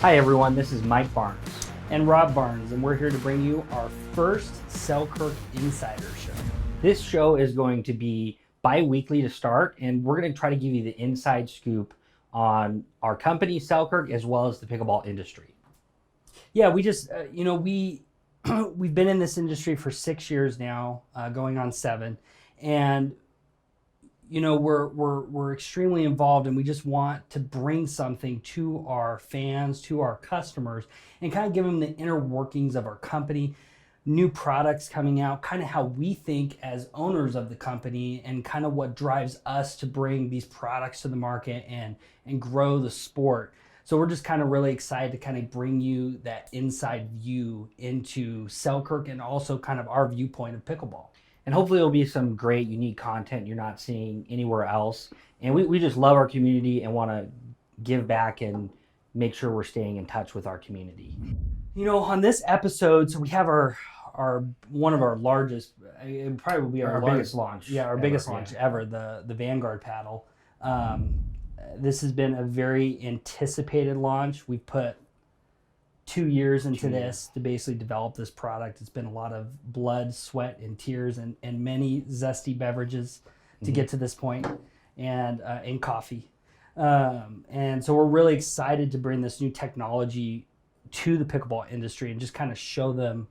Hi everyone, this is Mike Barnes. And Rob Barnes, and we're here to bring you our first Selkirk Insider Show. This show is going to be bi-weekly to start, and we're going to try to give you the inside scoop on our company, Selkirk, as well as the pickleball industry. Yeah, we just, we've been in this industry for 6 years now, going on 7, and we're extremely involved, and we just want to bring something to our fans, to our customers, and kind of give them the inner workings of our company, new products coming out, kind of how we think as owners of the company, and kind of what drives us to bring these products to the market and grow the sport. So we're just kind of really excited to kind of bring you that inside view into Selkirk and also kind of our viewpoint of pickleball. And hopefully there'll be some great, unique content you're not seeing anywhere else. And we just love our community and want to give back and make sure we're staying in touch with our community. On this episode, so we have our one of our largest, it probably will be our biggest launch. Yeah, our biggest launch ever, the VANGUARD Paddle. This has been a very anticipated launch. We've put 2 years into this to basically develop this product. It's been a lot of blood, sweat, and tears, and many zesty beverages to get to this point, and coffee. And so we're really excited to bring this new technology to the pickleball industry and just kind of show them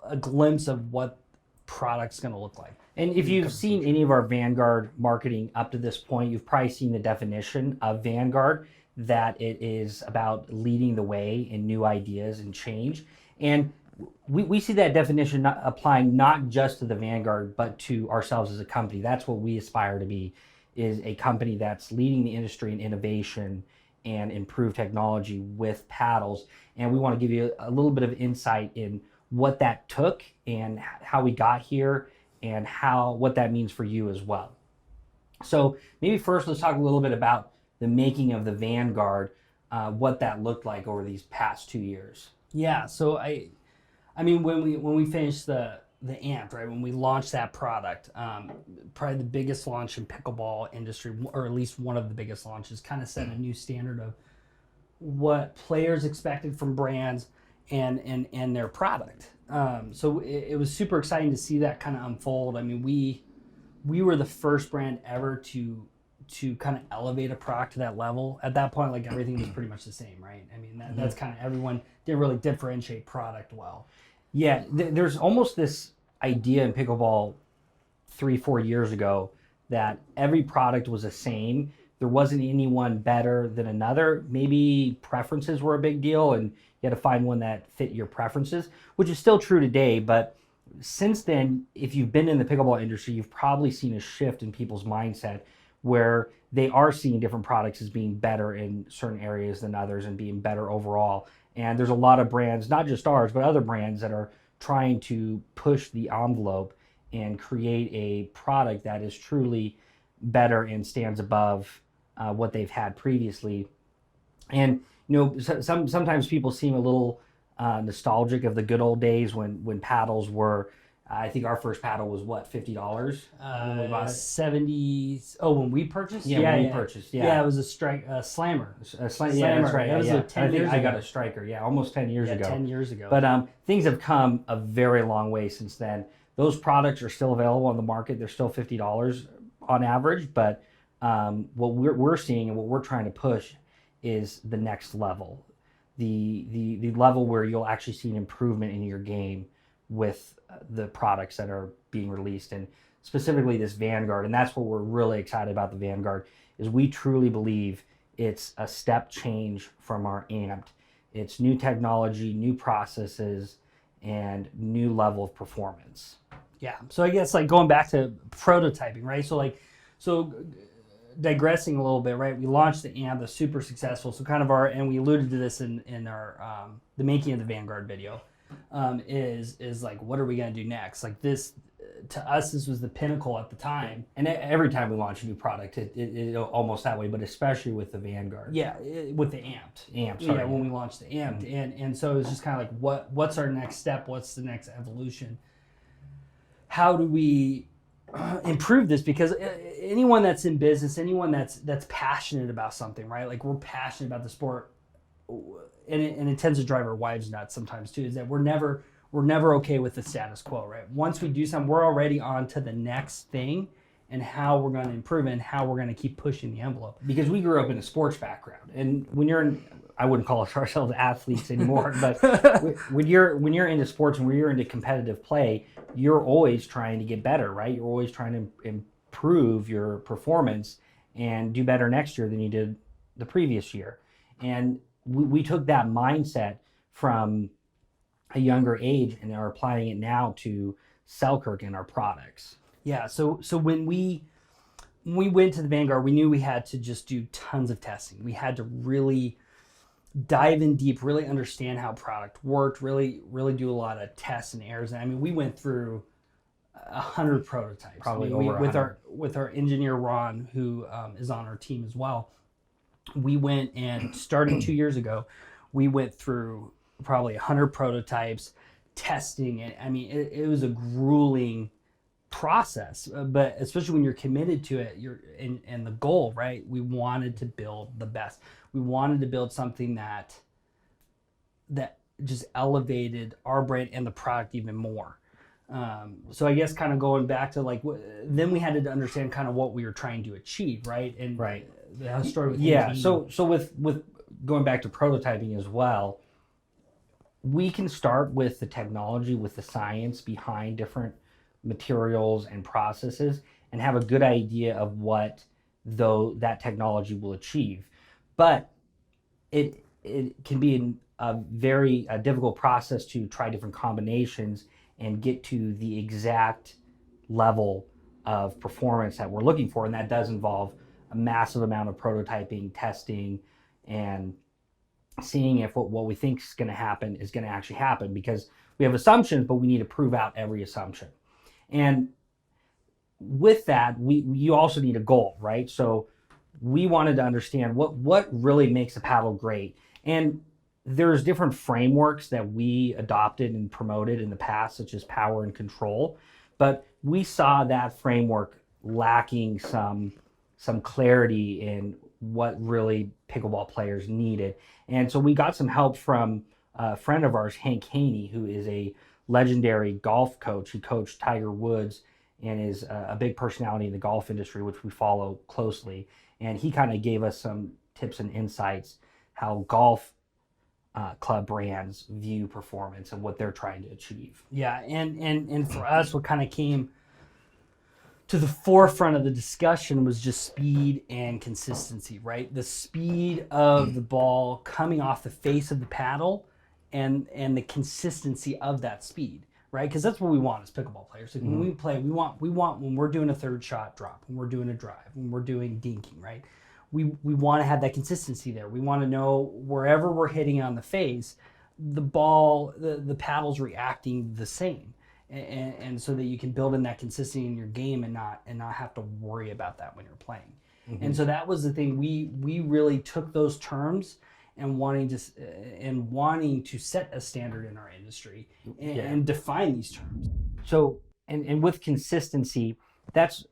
a glimpse of what product's going to look like. And if you've seen any of our VANGUARD marketing up to this point, you've probably seen the definition of VANGUARD, that it is about leading the way in new ideas and change. And we see that definition applying not just to the VANGUARD, but to ourselves as a company. That's what we aspire to be, is a company that's leading the industry in innovation and improved technology with paddles. And we want to give you a little bit of insight in what that took and how we got here and what that means for you as well. So maybe first let's talk a little bit about the making of the VANGUARD, what that looked like over these past 2 years. Yeah, so I mean when we finished the AMP, right, when we launched that product, probably the biggest launch in pickleball industry, or at least one of the biggest launches, kind of set a new standard of what players expected from brands and their product. So it was super exciting to see that kind of unfold. I mean, we were the first brand ever to kind of elevate a product to that level. At that point, like, everything was pretty much the same, right? I mean, that's kind of, everyone didn't really differentiate product well. Yeah, there's almost this idea in pickleball 3-4 years ago that every product was the same. There wasn't any one better than another. Maybe preferences were a big deal and you had to find one that fit your preferences, which is still true today. But since then, if you've been in the pickleball industry, you've probably seen a shift in people's mindset where they are seeing different products as being better in certain areas than others and being better overall. And there's a lot of brands, not just ours, but other brands that are trying to push the envelope and create a product that is truly better and stands above what they've had previously. And sometimes people seem a little nostalgic of the good old days when paddles were, I think our first paddle was what, $50 when we bought it? 70. Oh, when we purchased? Yeah, when we purchased. Yeah, it was a slammer. Slammer. Yeah, that's right. That was yeah. 10 years ago. I got a striker. Yeah, almost 10 years ago. 10 years ago. But things have come a very long way since then. Those products are still available on the market. They're still $50 on average. But what we're seeing and what we're trying to push is the next level, the level where you'll actually see an improvement in your game with the products that are being released, and specifically this VANGUARD. And that's what we're really excited about the VANGUARD, is we truly believe it's a step change from our AMPed. It's new technology, new processes, and new level of performance. Yeah, so I guess, like, going back to prototyping, right? So digressing a little bit, right? We launched the AMP, that's super successful. So kind of and we alluded to this in our the making of the VANGUARD video. Is like, what are we going to do next? Like, this, to us, this was the pinnacle at the time. And every time we launch a new product, it almost that way, but especially with the VANGUARD. Yeah, with the AMPed. Sorry. Yeah, when we launched the AMPed. And so it's just kind of like, what's our next step? What's the next evolution? How do we improve this? Because anyone that's in business, anyone that's passionate about something, right? Like we're passionate about the sport, and it tends to drive our wives nuts sometimes too. Is that we're never okay with the status quo, right? Once we do something, we're already on to the next thing, and how we're going to improve it and how we're going to keep pushing the envelope. Because we grew up in a sports background, and when you're in, I wouldn't call ourselves athletes anymore, but when you're into sports and when you're into competitive play, you're always trying to get better, right? You're always trying to improve your performance and do better next year than you did the previous year. And we took that mindset from a younger age and are applying it now to Selkirk and our products. Yeah. So when we went to the Vanguard, we knew we had to just do tons of testing. We had to really dive in deep, really understand how product worked, really do a lot of tests and errors. And I mean, we went through 100 prototypes. Probably over over 100. With our engineer Ron, who is on our team as well. We went and starting 2 years ago, we went through probably 100 prototypes, testing it. I mean, it was a grueling process, but especially when you're committed to it, and the goal, right? We wanted to build the best. We wanted to build something that just elevated our brand and the product even more. So I guess kind of going back to like, then we had to understand kind of what we were trying to achieve, right? And right. The story with yeah. So with going back to prototyping as well, we can start with the technology, with the science behind different materials and processes, and have a good idea of what that technology will achieve. But it can be a very difficult process to try different combinations and get to the exact level of performance that we're looking for, and that does involve a massive amount of prototyping, testing, and seeing if what we think is going to happen is going to actually happen, because we have assumptions, but we need to prove out every assumption. And with that, you also need a goal, right? So we wanted to understand what really makes a paddle great. And there's different frameworks that we adopted and promoted in the past, such as power and control. But we saw that framework lacking some clarity in what really pickleball players needed. And so we got some help from a friend of ours, Hank Haney, who is a legendary golf coach. He coached Tiger Woods and is a big personality in the golf industry, which we follow closely. And he kind of gave us some tips and insights how golf club brands view performance and what they're trying to achieve. Yeah, and for us, what kind of came to the forefront of the discussion was just speed and consistency, right? The speed of the ball coming off the face of the paddle, and the consistency of that speed, right? Because that's what we want as pickleball players. Like when we play, we want when we're doing a third shot drop, when we're doing a drive, when we're doing dinking, right? We want to have that consistency there. We want to know wherever we're hitting on the face, the ball, the paddle's reacting the same, and so that you can build in that consistency in your game and not have to worry about that when you're playing. And so that was the thing. We really took those terms and wanting to set a standard in our industry and define these terms. So and with consistency, that's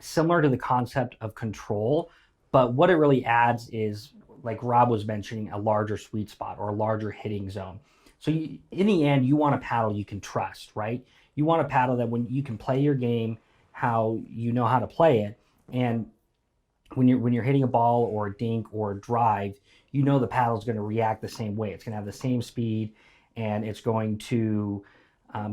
similar to the concept of control. But what it really adds is, like Rob was mentioning, a larger sweet spot or a larger hitting zone. So in the end, you want a paddle you can trust, right? You want a paddle that when you can play your game how you know how to play it, and when you're hitting a ball or a dink or a drive, you know the paddle's going to react the same way. It's going to have the same speed, and it's going to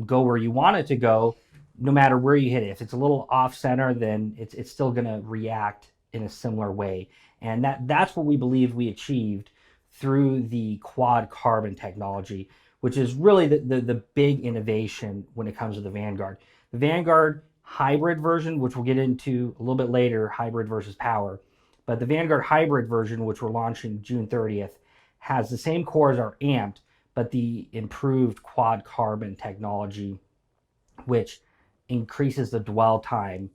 go where you want it to go, no matter where you hit it. If it's a little off center, then it's still going to react in a similar way. And that's what we believe we achieved through the quad carbon technology, which is really the big innovation when it comes to the Vanguard. The Vanguard hybrid version, which we'll get into a little bit later, hybrid versus power, but the Vanguard hybrid version, which we're launching June 30th, has the same core as our Amped, but the improved quad carbon technology, which increases the dwell time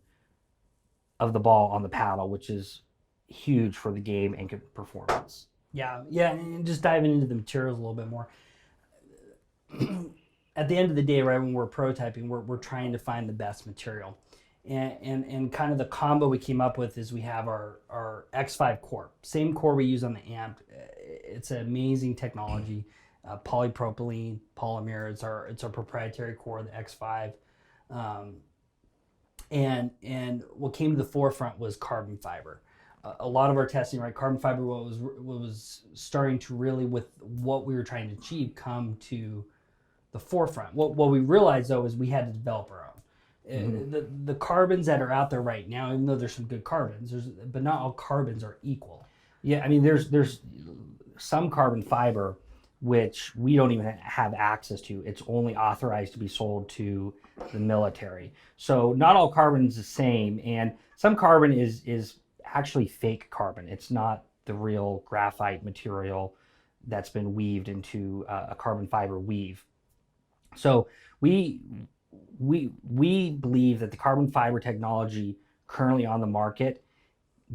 of the ball on the paddle, which is huge for the game and performance. Yeah, and just diving into the materials a little bit more. At the end of the day, right, when we're prototyping, we're trying to find the best material. And kind of the combo we came up with is we have our X5 core, same core we use on the amp. It's an amazing technology, polypropylene polymer. It's our proprietary core, the X5. And what came to the forefront was carbon fiber. A lot of our testing, right? Carbon fiber was starting to really, with what we were trying to achieve, come to the forefront. What we realized though is we had to develop our own. The carbons that are out there right now, even though there's some good carbons, but not all carbons are equal. Yeah, I mean, there's some carbon fiber which we don't even have access to. It's only authorized to be sold to the military. So not all carbon is the same, and some carbon is actually fake carbon. It's not the real graphite material that's been weaved into a carbon fiber weave. So we believe that the carbon fiber technology currently on the market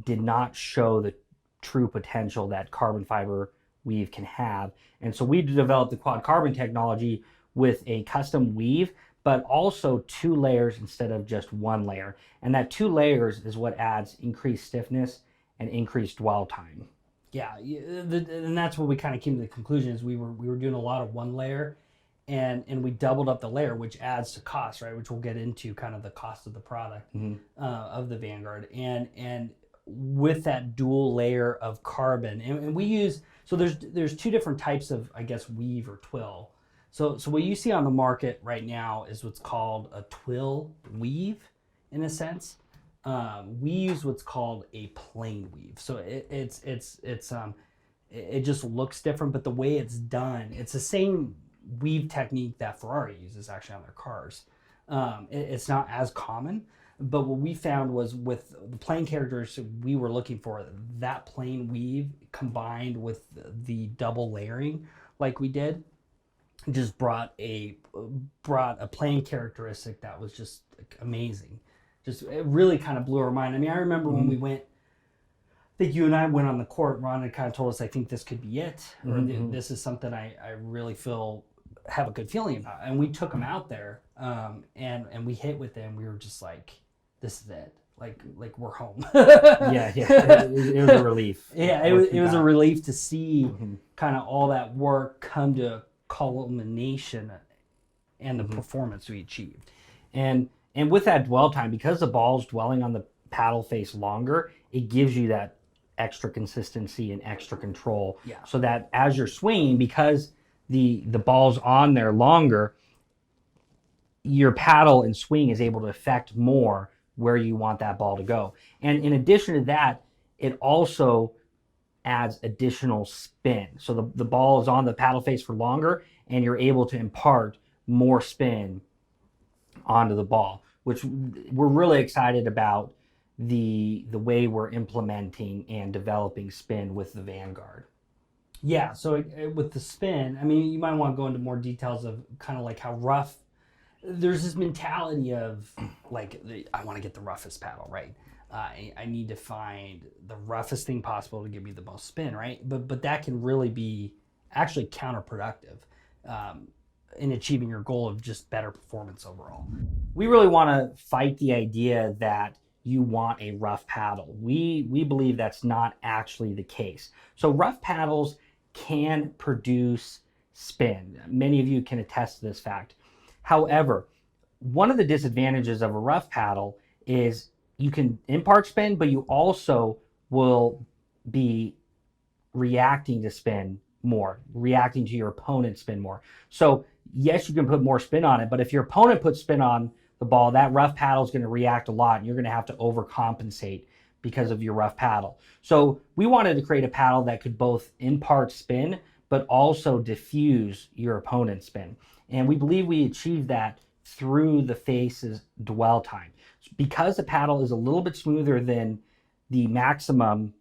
did not show the true potential that carbon fiber weave can have. And so we developed the quad carbon technology with a custom weave, but also 2 layers instead of just 1 layer. And that 2 layers is what adds increased stiffness and increased dwell time. Yeah, and that's what we kind of came to the conclusion is we were doing a lot of 1 layer, and we doubled up the layer, which adds to cost, right? Which we'll get into kind of the cost of the product of the Vanguard, and with that dual layer of carbon, and we use, so there's 2 different types of, I guess, weave or twill. So what you see on the market right now is what's called a twill weave, in a sense. We use what's called a plain weave. So it just looks different, but the way it's done, it's the same weave technique that Ferrari uses actually on their cars. It's not as common, but what we found was with the plain characteristics we were looking for, that plain weave combined with the double layering like we did, just brought a plain characteristic that was just amazing. Just, it really kind of blew our mind. I mean, I remember when we went, I think you and I went on the court, Ron had kind of told us, I think this could be it, or this is something I really have a good feeling about. And we took them out there, and we hit with them. We were just like, this is it. Like we're home. yeah. It was a relief. Yeah, it was a relief to see kind of all that work come to culmination and the performance we achieved. And with that dwell time, because the ball's dwelling on the paddle face longer, it gives you that extra consistency and extra control. Yeah. So that as you're swinging, because the ball's on there longer, your paddle and swing is able to affect more where you want that ball to go. And in addition to that, it also adds additional spin. So the ball is on the paddle face for longer, and you're able to impart more spin onto the ball, which we're really excited about the way we're implementing and developing spin with the Vanguard. Yeah, so with the spin, I mean, you might want to go into more details of kind of like how rough. There's this mentality of like, I want to get the roughest paddle, right? I need to find the roughest thing possible to give me the most spin, right? But that can really be actually counterproductive in achieving your goal of just better performance overall. We really want to fight the idea that you want a rough paddle. We believe that's not actually the case. So rough paddles can produce spin. Many of you can attest to this fact. However, one of the disadvantages of a rough paddle is you can impart spin, but you also will be reacting to spin more, reacting to your opponent's spin more. So yes, you can put more spin on it, but if your opponent puts spin on the ball, that rough paddle is going to react a lot, and you're going to have to overcompensate because of your rough paddle. So we wanted to create a paddle that could both impart spin, but also diffuse your opponent's spin. And we believe we achieved that through the face's dwell time. Because the paddle is a little bit smoother than the maximum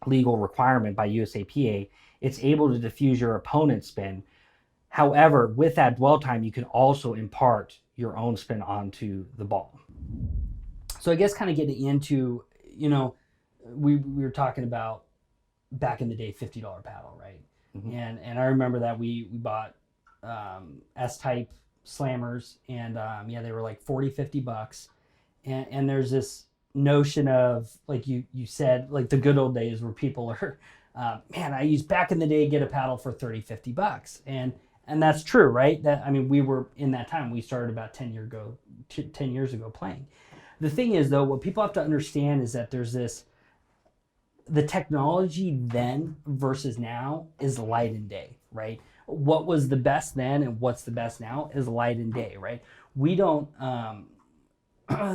legal requirement by USAPA, it's able to diffuse your opponent's spin. However, with that dwell time, you can also impart your own spin onto the ball. So I guess kind of getting into, we were talking about back in the day, $50 paddle, right? And I remember that we bought S-type slammers, and they were like $40-$50, And there's this notion of, like you said, like the good old days where people are, man, I used back in the day, get a paddle for 30-50 bucks. And that's true, right? That, I mean, we were in that time, we started about 10 years ago playing. The thing is, though, what people have to understand is that there's this, the technology then versus now is light and day, right? What was the best then and what's the best now is light and day, right? We don't,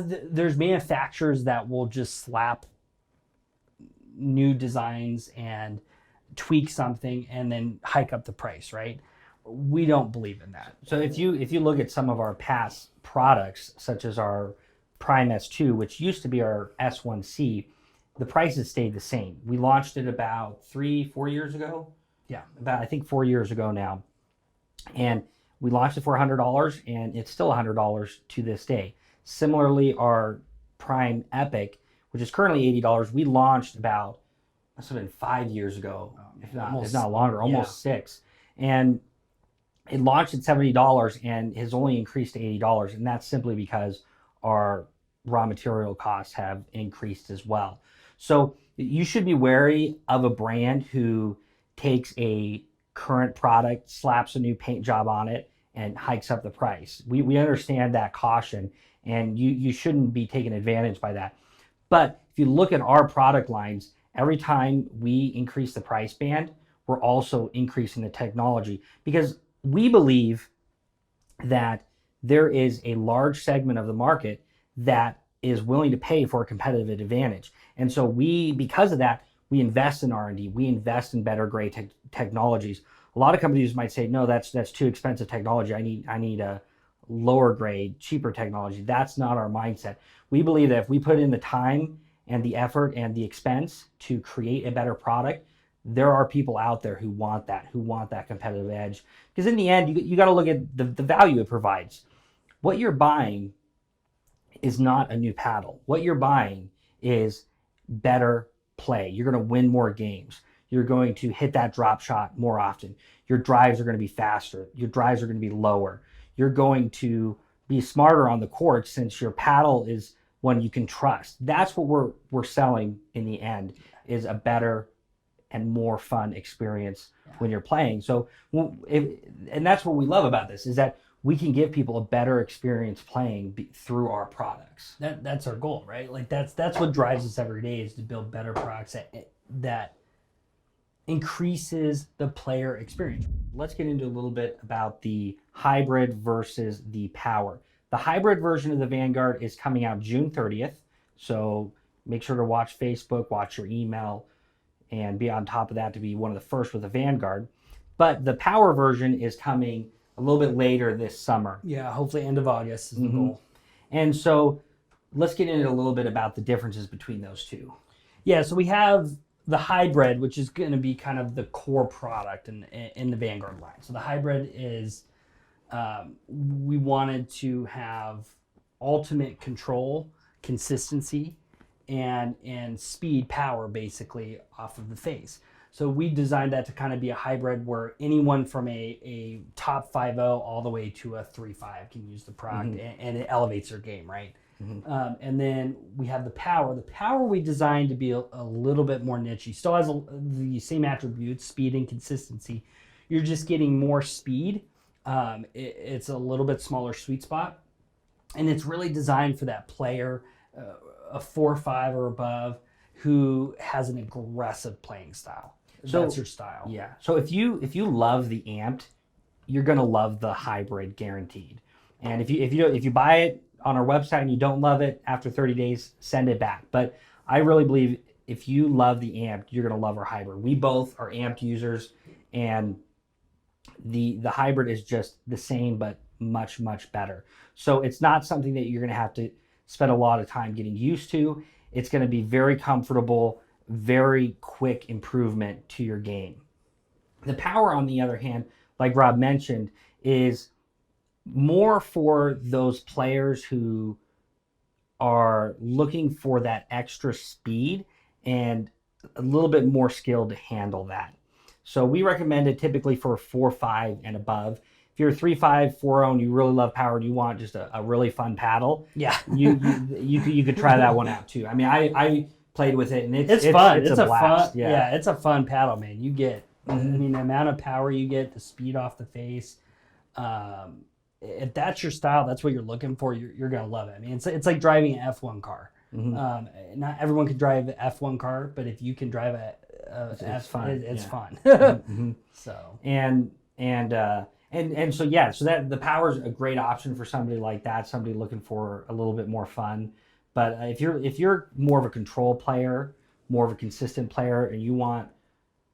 there's manufacturers that will just slap new designs and tweak something and then hike up the price, right? We don't believe in that. So if you look at some of our past products, such as our Prime S2, which used to be our S1C, the prices stayed the same. We launched it about 3-4 years ago. Yeah. About, I think, 4 years ago now. And we launched it for $100, and it's still $100 to this day. Similarly, our Prime Epic, which is currently $80, we launched about, must have been 5 years ago, if not longer, almost 6. And it launched at $70 and has only increased to $80. And that's simply because our raw material costs have increased as well. So you should be wary of a brand who takes a current product, slaps a new paint job on it, and hikes up the price. We understand that caution, and you shouldn't be taken advantage by that. But if you look at our product lines, every time we increase the price band, we're also increasing the technology, because we believe that there is a large segment of the market that is willing to pay for a competitive advantage. And so because of that, we invest in R&D, we invest in better grade technologies. A lot of companies might say, no, that's too expensive technology. I need a lower grade, cheaper technology. That's not our mindset. We believe that if we put in the time and the effort and the expense to create a better product, there are people out there who want that competitive edge. Because in the end, you got to look at the value it provides. What you're buying is not a new paddle. What you're buying is better play. You're going to win more games. You're going to hit that drop shot more often. Your drives are going to be faster. Your drives are going to be lower. You're going to be smarter on the court, since your paddle is one you can trust. That's what we're selling in the end, is a better and more fun experience when you're playing. So, and that's what we love about this, is that we can give people a better experience playing through our products. That's our goal, right? Like that's what drives us every day, is to build better products that increases the player experience. Let's get into a little bit about the hybrid versus the power. The hybrid version of the Vanguard is coming out June 30th. So make sure to watch Facebook, watch your email, and be on top of that to be one of the first with the Vanguard. But the power version is coming a little bit later this summer. Yeah, hopefully end of August is the goal. And so let's get into a little bit about the differences between those two. Yeah, so we have the hybrid, which is going to be kind of the core product in the Vanguard line. So the hybrid is, we wanted to have ultimate control, consistency, and speed, power, basically, off of the face. So we designed that to kind of be a hybrid where anyone from a top 5.0 all the way to a 3.5 can use the product, and it elevates their game, right? And then we have the power. The power we designed to be a little bit more niche. Still has the same attributes, speed and consistency. You're just getting more speed. It's a little bit smaller sweet spot, and it's really designed for that player, a 4.5 or above, who has an aggressive playing style. So that's your style. Yeah. So if you love the amped, you're gonna love the hybrid, guaranteed. And if you buy it on our website and you don't love it, after 30 days, send it back. But I really believe if you love the amped, you're gonna love our hybrid. We both are amped users, and the hybrid is just the same but much better. So it's not something that you're gonna have to spend a lot of time getting used to. It's gonna be very comfortable, very quick improvement to your game. The power, on the other hand, like Rob mentioned, is more for those players who are looking for that extra speed and a little bit more skill to handle that. So we recommend it typically for 4.5 and above. if you're 3.5, 4.0, and you really love power, and you want just a really fun paddle, Yeah. you could try that one out too. I mean, I played with it, and It's fun. It's a blast. fun. Yeah, it's a fun paddle, man. You get, I mean, the amount of power you get, the speed off the face. If that's your style, that's what you're looking for. You're gonna love it. I mean, it's like driving an F1 car. Not everyone can drive an F1 car, but if you can drive it's fun. It's fun. So and so so that the power is a great option for somebody like that, somebody looking for a little bit more fun. But if you're more of a control player, more of a consistent player, and you want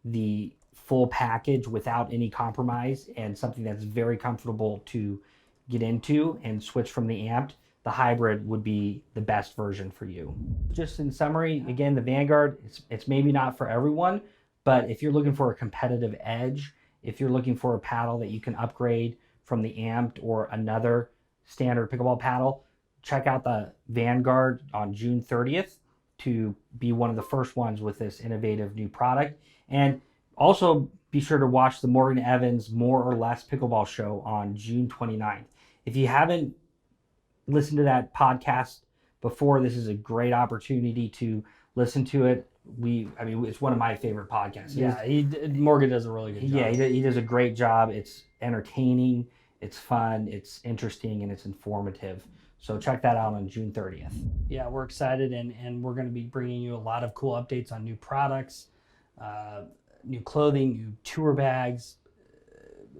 the full package without any compromise and something that's very comfortable to get into and switch from the amped, the hybrid would be the best version for you. Just in summary, again, the Vanguard, it's maybe not for everyone, but if you're looking for a competitive edge, if you're looking for a paddle that you can upgrade from the amped or another standard pickleball paddle, check out the Vanguard on June 30th to be one of the first ones with this innovative new product. And also be sure to watch the Morgan Evans More or Less Pickleball Show on June 29th. If you haven't listened to that podcast before, this is a great opportunity to listen to it. I mean, it's one of my favorite podcasts. Morgan does a really good job. Yeah, he does a great job. It's entertaining, it's fun, it's interesting, and it's informative. So check that out on June 30th. Yeah, we're excited, and we're going to be bringing you a lot of cool updates on new products, new clothing, new tour bags,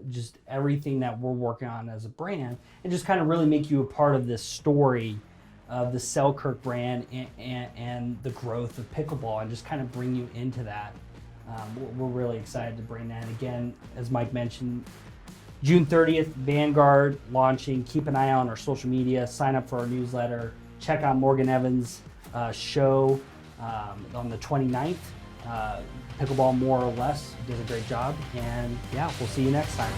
just everything that we're working on as a brand, and just kind of really make you a part of this story of the Selkirk brand and the growth of pickleball, and just kind of bring you into that. We're really excited to bring that. Again, as Mike mentioned, June 30th, Vanguard launching. Keep an eye on our social media. Sign up for our newsletter. Check out Morgan Evans' show on the 29th. Pickleball More or Less does a great job. And yeah, we'll see you next time.